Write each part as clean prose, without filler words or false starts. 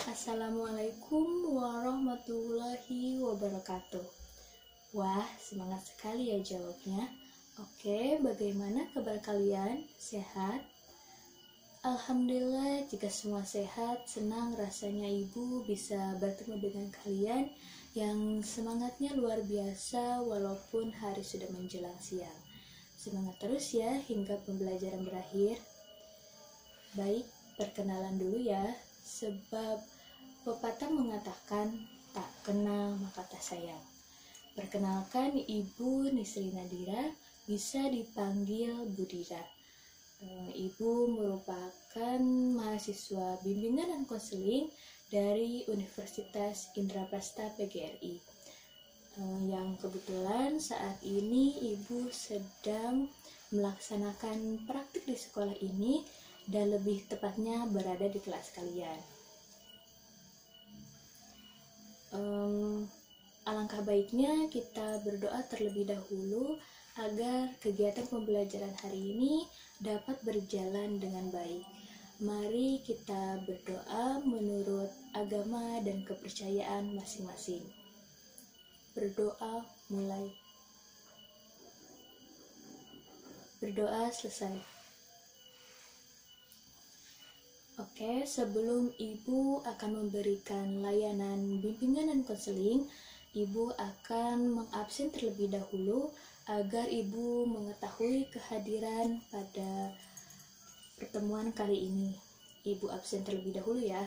Assalamualaikum warahmatullahi wabarakatuh. Wah, semangat sekali ya jawabnya. Oke, bagaimana kabar kalian? Sehat? Alhamdulillah, jika semua sehat, senang rasanya ibu bisa bertemu dengan kalian yang semangatnya luar biasa walaupun hari sudah menjelang siang. Semangat terus ya hingga pembelajaran berakhir. Baik, perkenalan dulu ya, sebab pepatah mengatakan tak kenal maka tak sayang. Perkenalkan, Ibu Nisri Nadira, bisa dipanggil Budira. Ibu merupakan mahasiswa bimbingan dan konseling dari Universitas Indraprasta PGRI. Yang kebetulan saat ini Ibu sedang melaksanakan praktik di sekolah ini dan lebih tepatnya berada di kelas kalian. Alangkah baiknya kita berdoa terlebih dahulu agar kegiatan pembelajaran hari ini dapat berjalan dengan baik. Mari kita berdoa menurut agama dan kepercayaan masing-masing. Berdoa mulai. Berdoa selesai. Oke, sebelum Ibu akan memberikan layanan bimbingan dan konseling, Ibu akan mengabsen terlebih dahulu agar Ibu mengetahui kehadiran pada pertemuan kali ini. Ibu absen terlebih dahulu ya.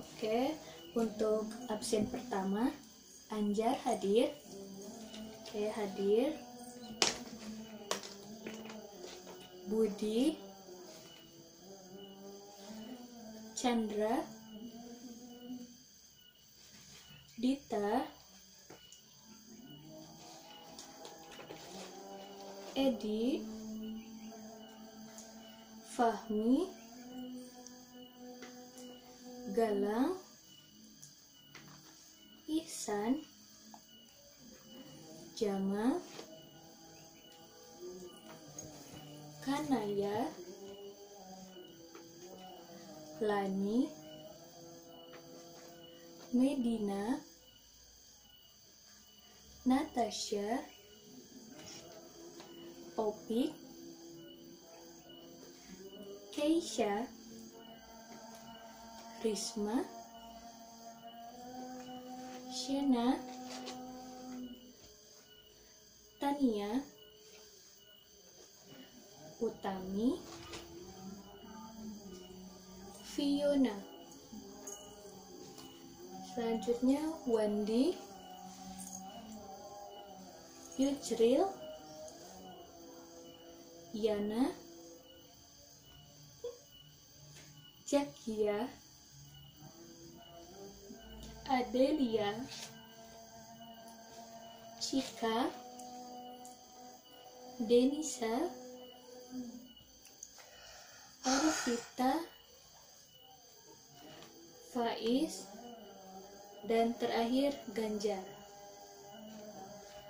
Oke, untuk absen pertama, Anjar hadir. Oke, hadir. Budi, Chandra, Dita, Edi, Fahmi, Galang, Ihsan, Jamal, Kanaya, Lani, Medina, Natasha, Opik, Keisha, Risma, Shena, Tania, Utami, Fiona. Selanjutnya Wandi, Yujril, Yana, Jakia, Adelia, Cika, Denisa, Arifita, Faiz, dan terakhir Ganjar.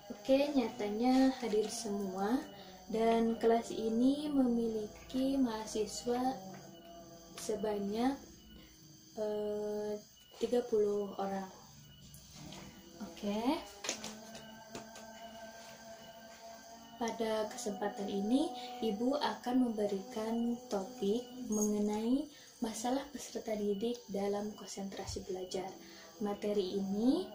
Oke, nyatanya hadir semua dan kelas ini memiliki mahasiswa sebanyak 30 orang. Oke. Pada kesempatan ini, Ibu akan memberikan topik mengenai masalah peserta didik dalam konsentrasi belajar. Materi ini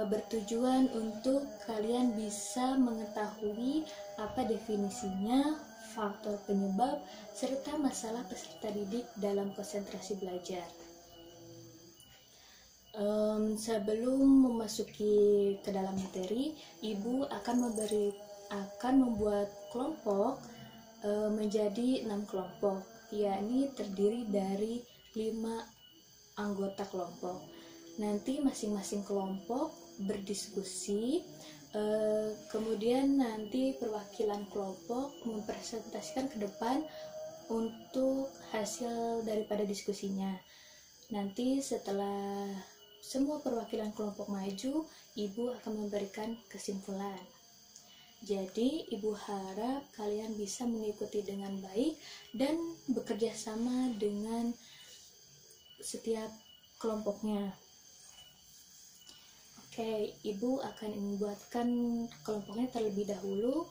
bertujuan untuk kalian bisa mengetahui apa definisinya, faktor penyebab, serta masalah peserta didik dalam konsentrasi belajar. Sebelum memasuki ke dalam materi, Ibu akan membuat kelompok menjadi 6 kelompok, yakni terdiri dari 5 anggota kelompok. Nanti masing-masing kelompok berdiskusi, kemudian nanti perwakilan kelompok mempresentasikan ke depan untuk hasil daripada diskusinya. Nanti setelah semua perwakilan kelompok maju, Ibu akan memberikan kesimpulan. Jadi, Ibu harap kalian bisa mengikuti dengan baik dan bekerja sama dengan setiap kelompoknya. Oke, Ibu akan membuatkan kelompoknya terlebih dahulu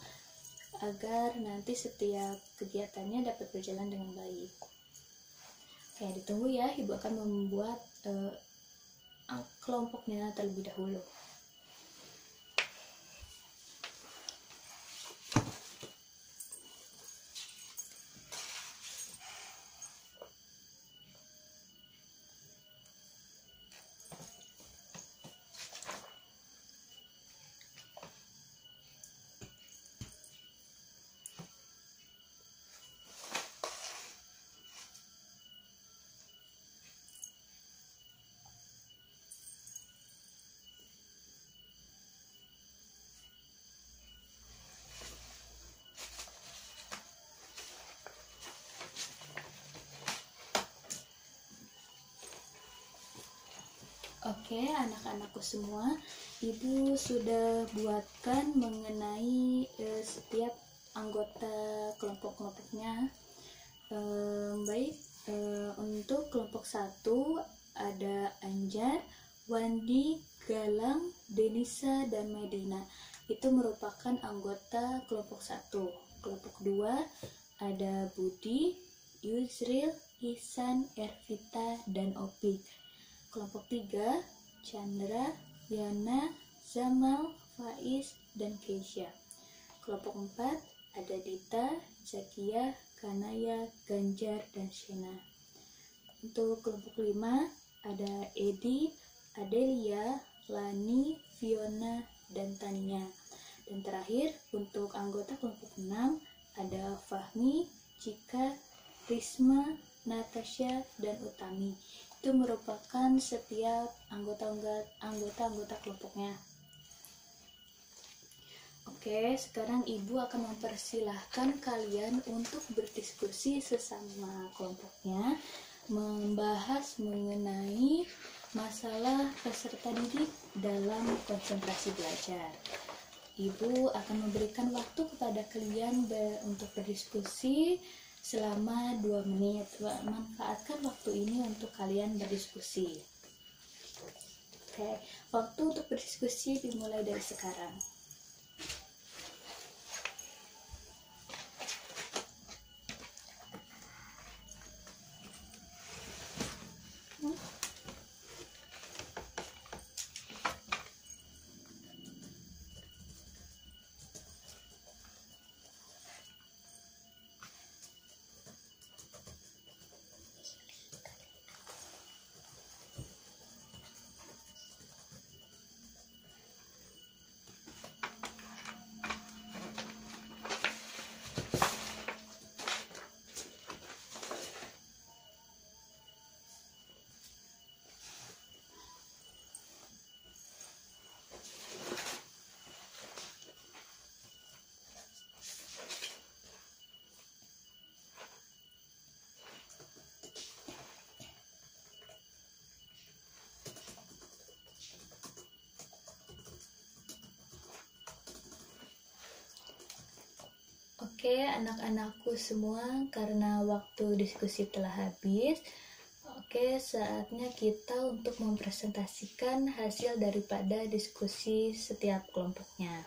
agar nanti setiap kegiatannya dapat berjalan dengan baik. Oke, ditunggu ya, Ibu akan membuat kelompoknya terlebih dahulu. Oke, anak-anakku semua, Ibu sudah buatkan mengenai setiap anggota kelompok-kelompoknya. Baik, untuk kelompok 1 ada Anjar, Wandi, Galang, Denisa, dan Medina. Itu merupakan anggota kelompok 1. Kelompok 2 ada Budi, Yusril, Ihsan, Ervita, dan Opik. Kelompok 3, Chandra, Yana, Zamal, Faiz, dan Keisha. Kelompok 4, ada Dita, Zakia, Kanaya, Ganjar, dan Shena. Untuk kelompok 5, ada Edi, Adelia, Lani, Fiona, dan Tania. Dan terakhir, untuk anggota kelompok 6, ada Fahmi, Cika, Risma, Natasha, dan Utami. Itu merupakan setiap anggota kelompoknya. Oke, sekarang Ibu akan mempersilahkan kalian untuk berdiskusi sesama kelompoknya, membahas mengenai masalah peserta didik dalam konsentrasi belajar. Ibu akan memberikan waktu kepada kalian untuk berdiskusi selama 2 menit. Manfaatkan waktu ini untuk kalian berdiskusi. Oke, waktu untuk berdiskusi dimulai dari sekarang. Oke, anak-anakku semua, karena waktu diskusi telah habis, oke, saatnya kita untuk mempresentasikan hasil daripada diskusi setiap kelompoknya.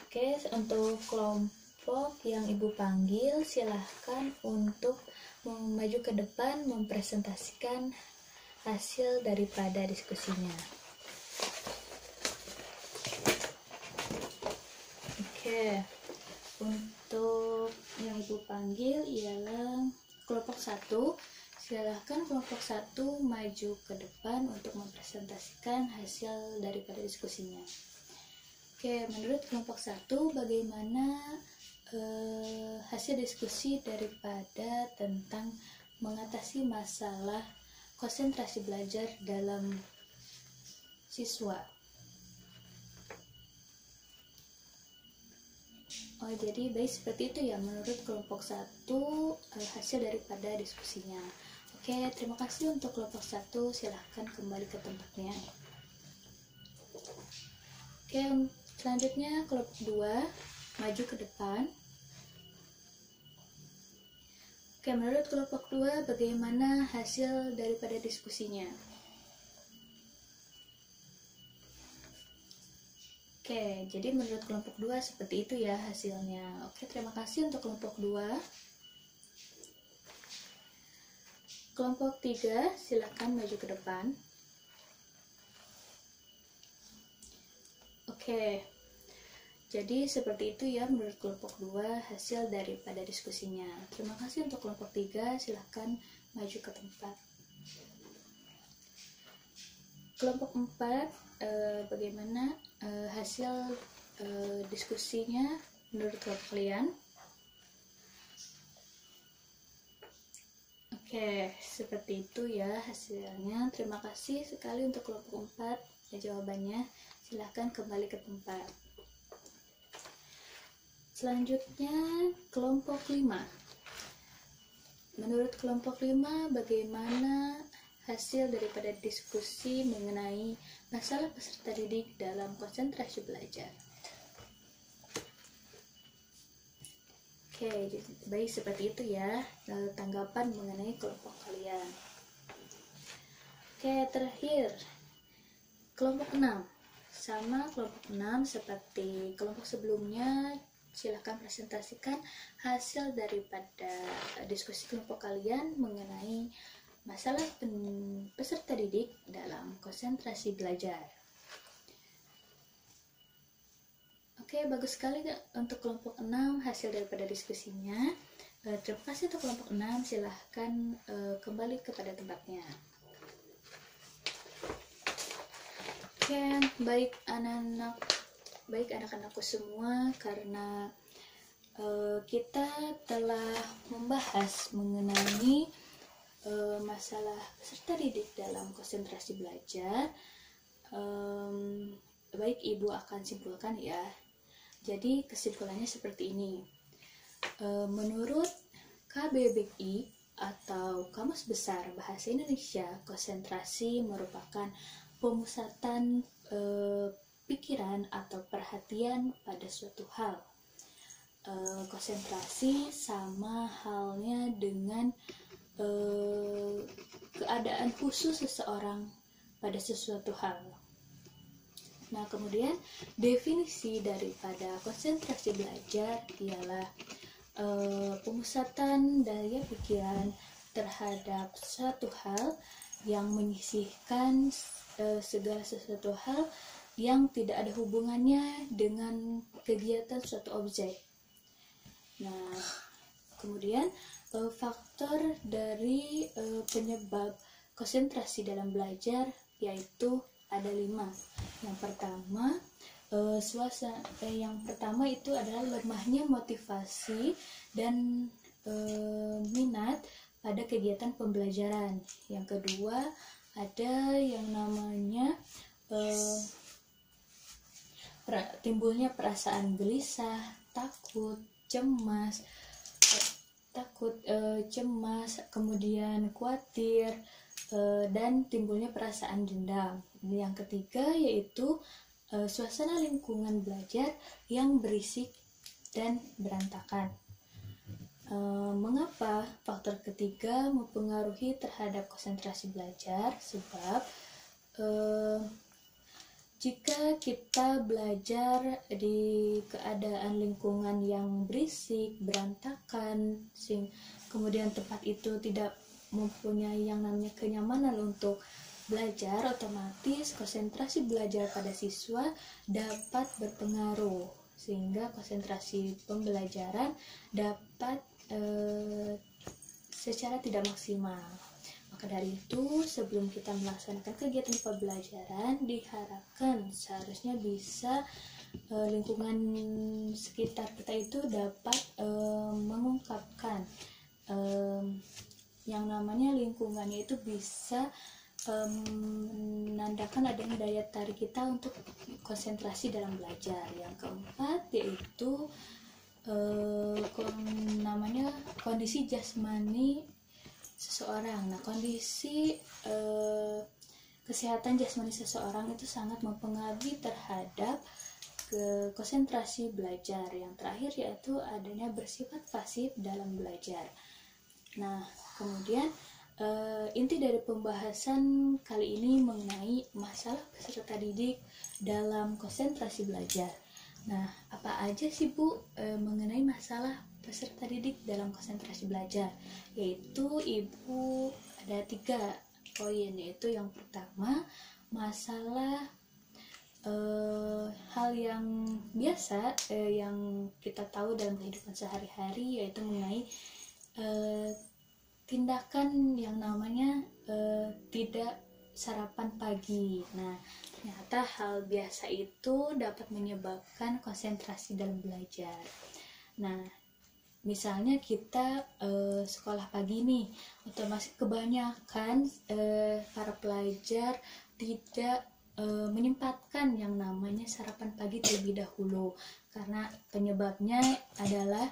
Oke, untuk kelompok yang Ibu panggil, silahkan untuk maju ke depan mempresentasikan hasil daripada diskusinya. Oke, untuk yang Ibu panggil ialah kelompok 1. Silahkan kelompok 1 maju ke depan untuk mempresentasikan hasil daripada diskusinya. Oke, menurut kelompok 1 bagaimana hasil diskusi daripada tentang mengatasi masalah konsentrasi belajar dalam siswa? Oh, jadi baik seperti itu ya menurut kelompok 1 hasil daripada diskusinya. Oke, terima kasih untuk kelompok 1, silahkan kembali ke tempatnya. Oke, Selanjutnya kelompok 2 maju ke depan. Oke, menurut kelompok 2 bagaimana hasil daripada diskusinya? Oke, jadi menurut kelompok 2 seperti itu ya hasilnya. Oke, terima kasih untuk kelompok 2. Kelompok 3 silakan maju ke depan. Oke, jadi seperti itu ya menurut kelompok 2 hasil daripada diskusinya. Terima kasih untuk kelompok 3, silahkan maju ke tempat. Kelompok 4, bagaimana hasil diskusinya menurut kalian? Oke, seperti itu ya hasilnya. Terima kasih sekali untuk kelompok 4 ya jawabannya. Silahkan kembali ke tempat. Selanjutnya kelompok 5. Menurut kelompok 5 bagaimana hasil daripada diskusi mengenai masalah peserta didik dalam konsentrasi belajar? Oke, baik seperti itu ya tanggapan mengenai kelompok kalian. Oke, terakhir kelompok 6. Sama kelompok 6 seperti kelompok sebelumnya, silahkan presentasikan hasil daripada diskusi kelompok kalian mengenai masalah peserta didik dalam konsentrasi belajar. Oke, bagus sekali untuk kelompok 6 hasil daripada diskusinya. Terima kasih untuk kelompok 6, silahkan kembali kepada tempatnya. Oke, baik anak-anakku semua, karena kita telah membahas mengenai masalah peserta didik dalam konsentrasi belajar. Baik, Ibu akan simpulkan ya. Jadi kesimpulannya seperti ini. Menurut KBBI atau Kamus Besar Bahasa Indonesia, konsentrasi merupakan pemusatan pikiran atau perhatian pada suatu hal. Konsentrasi sama halnya dengan keadaan khusus seseorang pada sesuatu hal. Nah, kemudian definisi daripada konsentrasi belajar ialah pemusatan daya pikiran terhadap suatu hal yang menyisihkan segala sesuatu hal yang tidak ada hubungannya dengan kegiatan suatu objek. Nah, kemudian faktor dari penyebab konsentrasi dalam belajar yaitu ada 5. Yang pertama itu adalah lemahnya motivasi dan minat pada kegiatan pembelajaran. Yang kedua ada yang namanya timbulnya perasaan gelisah, cemas, kemudian khawatir, dan timbulnya perasaan dendam. Yang ketiga yaitu suasana lingkungan belajar yang berisik dan berantakan. Mengapa faktor ketiga mempengaruhi terhadap konsentrasi belajar? Sebab jika kita belajar di keadaan lingkungan yang berisik, berantakan, kemudian tempat itu tidak mempunyai yang namanya kenyamanan untuk belajar, otomatis konsentrasi belajar pada siswa dapat berpengaruh, sehingga konsentrasi pembelajaran dapat secara tidak maksimal. Maka dari itu, sebelum kita melaksanakan kegiatan pembelajaran, diharapkan seharusnya bisa lingkungan sekitar kita itu dapat mengungkapkan yang namanya lingkungannya itu bisa menandakan adanya daya tarik kita untuk konsentrasi dalam belajar. Yang keempat yaitu namanya kondisi jasmani seseorang. Nah, kondisi kesehatan jasmani seseorang itu sangat mempengaruhi terhadap ke konsentrasi belajar. Yang terakhir yaitu adanya bersifat pasif dalam belajar. Nah, kemudian inti dari pembahasan kali ini mengenai masalah peserta didik dalam konsentrasi belajar. Nah, apa aja sih Bu mengenai masalah peserta didik dalam konsentrasi belajar? Yaitu Ibu ada 3 poin, yaitu yang pertama masalah hal yang biasa yang kita tahu dalam kehidupan sehari-hari, yaitu mengenai tindakan yang namanya tidak sarapan pagi. Nah, ternyata hal biasa itu dapat menyebabkan konsentrasi dalam belajar. Nah, misalnya kita sekolah pagi nih, otomatis kebanyakan para pelajar tidak menyempatkan yang namanya sarapan pagi terlebih dahulu, karena penyebabnya adalah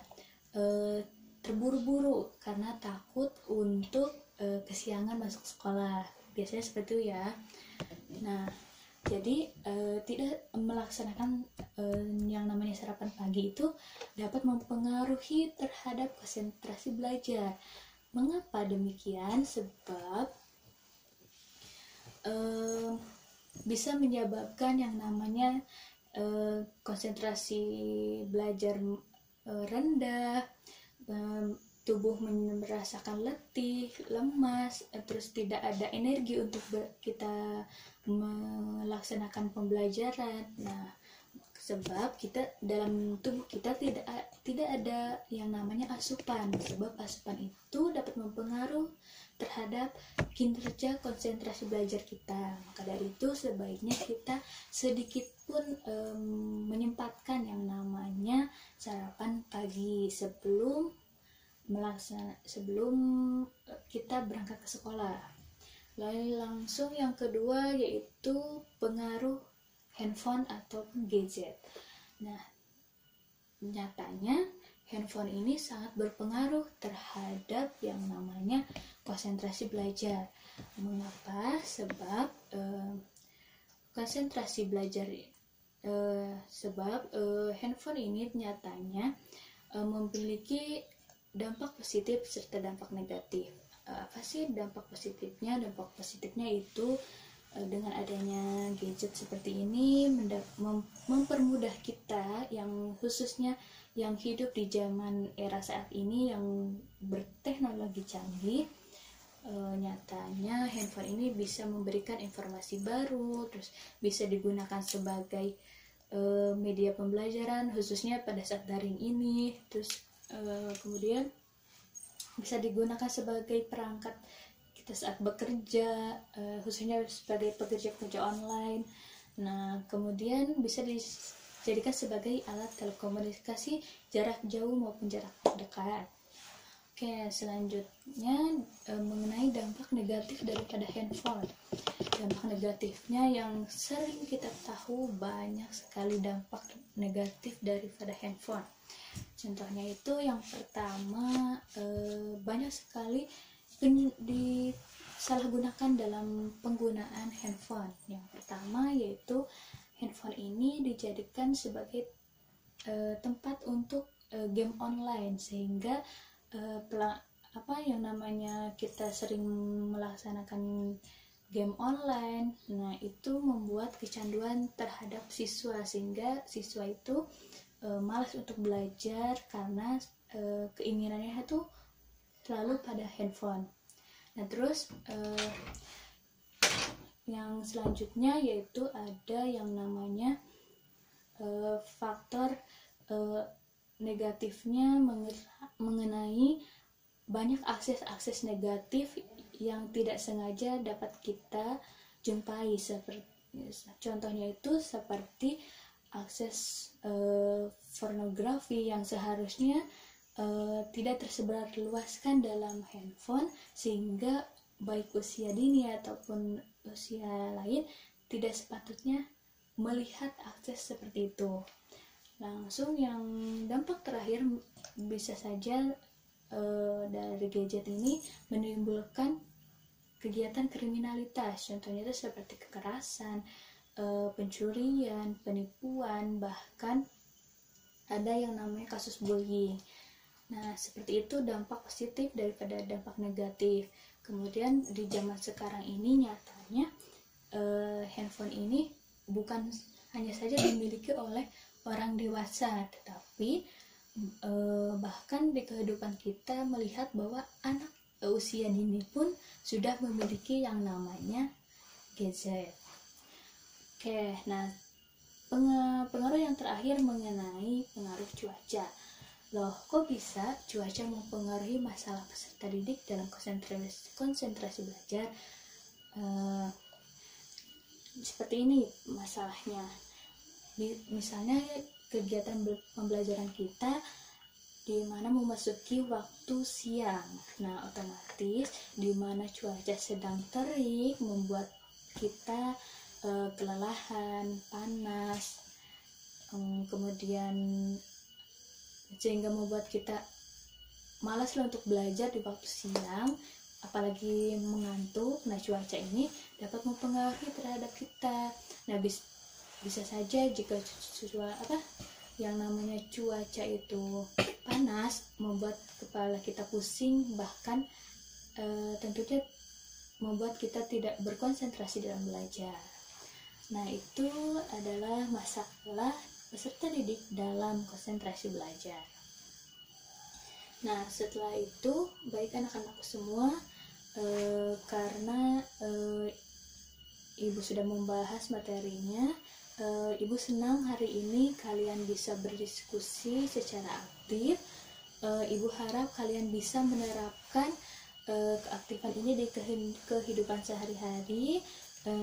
terburu-buru karena takut untuk kesiangan masuk sekolah. Biasanya seperti itu ya. Nah, jadi tidak melaksanakan yang namanya sarapan pagi itu dapat mempengaruhi terhadap konsentrasi belajar. Mengapa demikian? Sebab bisa menyebabkan yang namanya konsentrasi belajar rendah, tubuh merasakan letih, lemas, terus tidak ada energi untuk kita melaksanakan pembelajaran. Nah, sebab kita dalam tubuh kita tidak ada yang namanya asupan, sebab asupan itu dapat mempengaruhi terhadap kinerja konsentrasi belajar kita. Maka dari itu sebaiknya kita sedikit pun menyempatkan yang namanya sarapan pagi sebelum kita berangkat ke sekolah. Lalu langsung yang kedua yaitu pengaruh handphone ataupun gadget. Nah, nyatanya handphone ini sangat berpengaruh terhadap yang namanya konsentrasi belajar. Mengapa? Sebab konsentrasi belajar handphone ini nyatanya memiliki dampak positif serta dampak negatif. Apa sih dampak positifnya? Dampak positifnya itu dengan adanya gadget seperti ini mempermudah kita, yang khususnya yang hidup di zaman era saat ini yang berteknologi canggih. Nyatanya handphone ini bisa memberikan informasi baru, terus bisa digunakan sebagai media pembelajaran khususnya pada saat daring ini, terus kemudian bisa digunakan sebagai perangkat kita saat bekerja, khususnya sebagai pekerja online. Nah, kemudian bisa dijadikan sebagai alat telekomunikasi jarak jauh maupun jarak dekat. Oke, selanjutnya mengenai dampak negatif daripada handphone. Dampak negatifnya yang sering kita tahu, banyak sekali dampak negatif daripada handphone. Contohnya itu yang pertama, banyak sekali disalahgunakan dalam penggunaan handphone. Yang pertama yaitu handphone ini dijadikan sebagai tempat untuk game online, sehingga yang namanya kita sering melaksanakan game online. Nah, itu membuat kecanduan terhadap siswa, sehingga siswa itu malas untuk belajar karena keinginannya itu selalu pada handphone. Nah, terus yang selanjutnya yaitu ada yang namanya faktor negatifnya mengenai banyak akses negatif yang tidak sengaja dapat kita jumpai. Contohnya itu seperti akses pornografi yang seharusnya tidak tersebar luaskan dalam handphone, sehingga baik usia dini ataupun usia lain tidak sepatutnya melihat akses seperti itu. Langsung yang dampak terakhir, bisa saja dari gadget ini menimbulkan kegiatan kriminalitas. Contohnya itu seperti kekerasan, pencurian, penipuan, bahkan ada yang namanya kasus bullying. Nah, seperti itu dampak positif daripada dampak negatif. Kemudian di zaman sekarang ini nyatanya handphone ini bukan hanya saja dimiliki oleh orang dewasa, tetapi bahkan di kehidupan kita melihat bahwa anak usia dini pun sudah memiliki yang namanya gadget. Oke, nah pengaruh yang terakhir mengenai pengaruh cuaca. Loh, kok bisa cuaca mempengaruhi masalah peserta didik dalam konsentrasi belajar? Seperti ini masalahnya. Misalnya kegiatan pembelajaran kita di mana memasuki waktu siang. Nah, otomatis di mana cuaca sedang terik membuat kita kelelahan, panas, kemudian sehingga membuat kita malas untuk belajar di waktu siang, apalagi mengantuk. Nah, cuaca ini dapat mempengaruhi terhadap kita. Nah, bisa saja jika yang namanya cuaca itu panas membuat kepala kita pusing, bahkan tentunya membuat kita tidak berkonsentrasi dalam belajar. Nah, itu adalah masalah peserta didik dalam konsentrasi belajar. Nah, setelah itu baik anak-anakku semua, karena Ibu sudah membahas materinya, Ibu senang hari ini kalian bisa berdiskusi secara aktif. Ibu harap kalian bisa menerapkan keaktifan ini di kehidupan sehari-hari,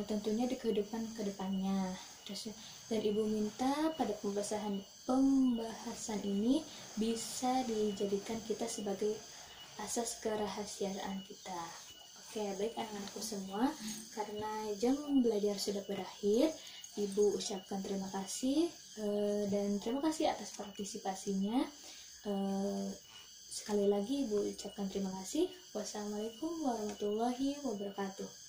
tentunya di kehidupan kedepannya. Dan Ibu minta pada pembahasan ini bisa dijadikan kita sebagai asas kerahasiaan kita. Oke, baik anak-anakku semua, karena jam belajar sudah berakhir, Ibu ucapkan terima kasih, dan terima kasih atas partisipasinya. Sekali lagi Ibu ucapkan terima kasih. Wassalamualaikum warahmatullahi wabarakatuh.